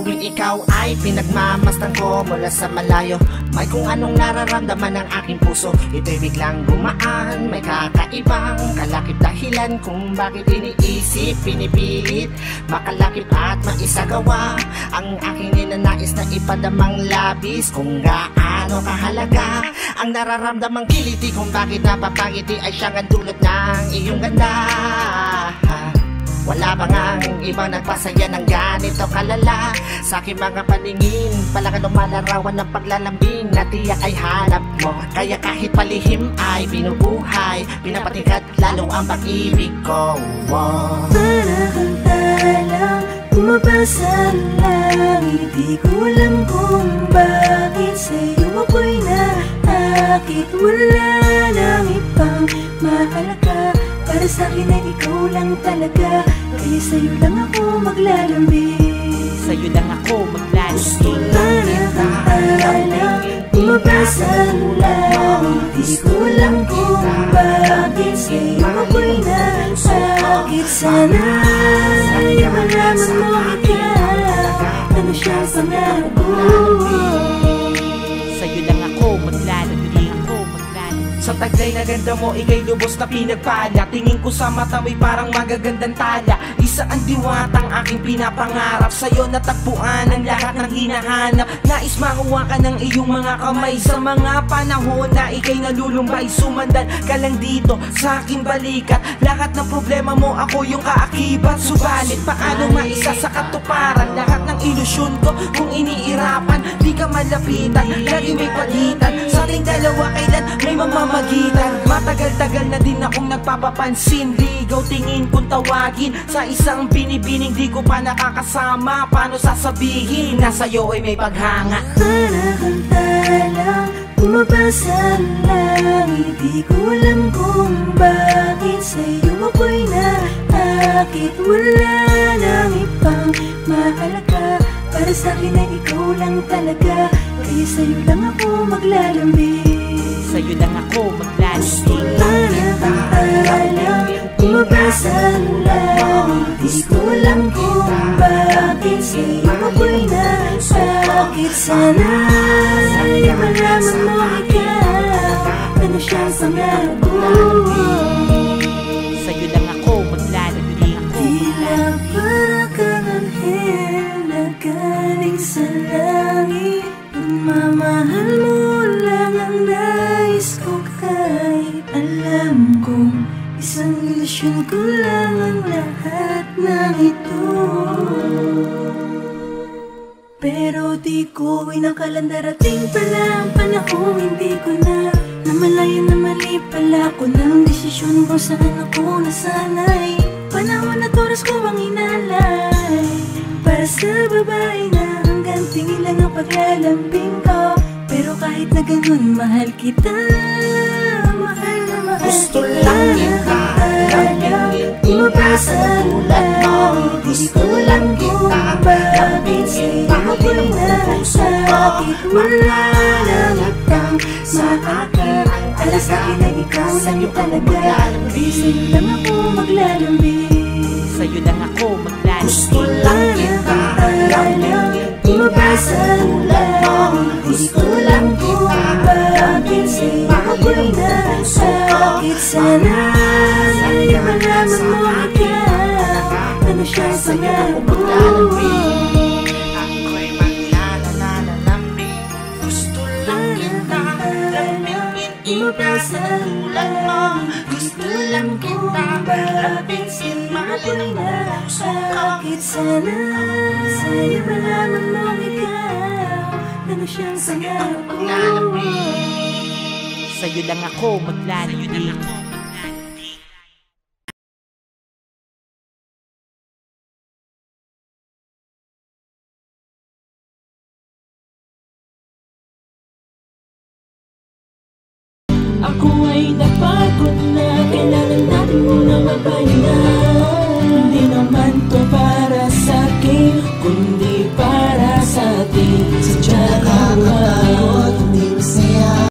tuwing ikaw ay pinagmamasdan ko mula sa malayo. May kung anong nararamdaman ng aking puso, ito'y biglang gumaan. May kakaibang kalakip dahilan kung bakit iniisip, pinipilit makalakip at maisagawa ang aking ninanais na ipadamang labis. Kung gaano kahalaga ang nararamdamang kiliti, kung bakit napapangiti ay siyang ang dulot ng iyong ganda. Wala ba ngang ibang nagpasaya ng ganito kalala? Sa aking mga paningin, palakan lumalarawan ng paglalambing na tiyak ay hanap mo. Kaya kahit palihim ay binubuhay, pinapatingkat lalo ang pag-ibig ko. Para kang talang bumabasa lang, hindi ko alam kung bakit sa'yo ako'y naakit. Wala nang ibang mahalaga, para sa'kin ay ikaw lang talaga. Kaya sa'yo lang ako maglalambing, sa'yo lang ako maglalambing. Para kang talang bumabasa lang, hindi ko alam kung bakit sa'yo ako'y naakit. Sana ay malaman mo ikaw, ano siyang pangarap ko. Sa'yo lang ako maglalambing. Sa taglay na ganda mo, ika'y lubos na pinagpala. Tingin ko sa mata mo'y parang magagandang tala. Isa ang diwatang aking pinapangarap, sa'yo natagpuan ang lahat ng hinahanap. Nais makuha ka ng iyong mga kamay sa mga panahon na ika'y nalulumbay. Sumandan ka lang dito sa aking balikat, lahat ng problema mo ako yung kaakibat. Subalit paano maisa sa katuparan lahat ng ilusyon ko kung iniirapan? Di ka malapitan, lagi may pagitan sa ating dalawa, kailan may mamamagitan. Matagal-tagal na din akong nagpapapansin, ligaw tingin kung tawagin sa isang binibining di ko pa nakakasama. Paano sasabihin na sa'yo ay may paghanga? Para kang talang bumabasa lang, hindi ko alam kung bakit sa'yo ako'y naakit. Wala nang ibang mahalaga, para sa'kin ay ikaw lang talaga. Kaya sa'yo lang ako maglalambing, sa'yo lang ako maglalambing. Para kang talang bumabasa lang, hindi ko alam kung bakit sa'yo ako'y naakit. Sana ay malaman mo ikaw, ano siyang pangarap ko. Sa'yo lang ako maglalambing. Tila para kang anghel na galing sa langit, pagmamahal mo lang ang nais ko. Kahit alam kong isang ilusyon ko lang ang lahat ng ito, pero di ko inakalang darating pala ang panahon hindi ko na namalayan na mali pala ko ng desisyon kung saan ako nasanay. Panahon at oras ko ang inalay para sa babae na hanggang tingin lang ang paglalambing ko. Pero kahit na ganun, mahal kita, mahal na mahal gusto lang kita lambingin, bumabasa lang, gusto lang kita lambingin, ako'y nasakit. Wala nang ibang makakit, para sa'kin ay ikaw lang talaga. Kaya sa'yo lang ako maglalambing, sa'yo lang ako maglalambing. gusto lang kita lambingin, bumabasa lang, gusto lang kita lambingin, ako'y nasakit. Sana ay malaman mo ikaw, ano siyang pangarap ko. Ako'y maglalalambing, gusto lang kita lambingin, ibasa tulad mo. Gusto lang kita lambingin, mahalin mo puso ko. Sana sa'yo malaman mo ikaw, ano siyang pangarap ko. Sa'yo lang ako maglalambing. Ako ay napagod na, kailangan natin munang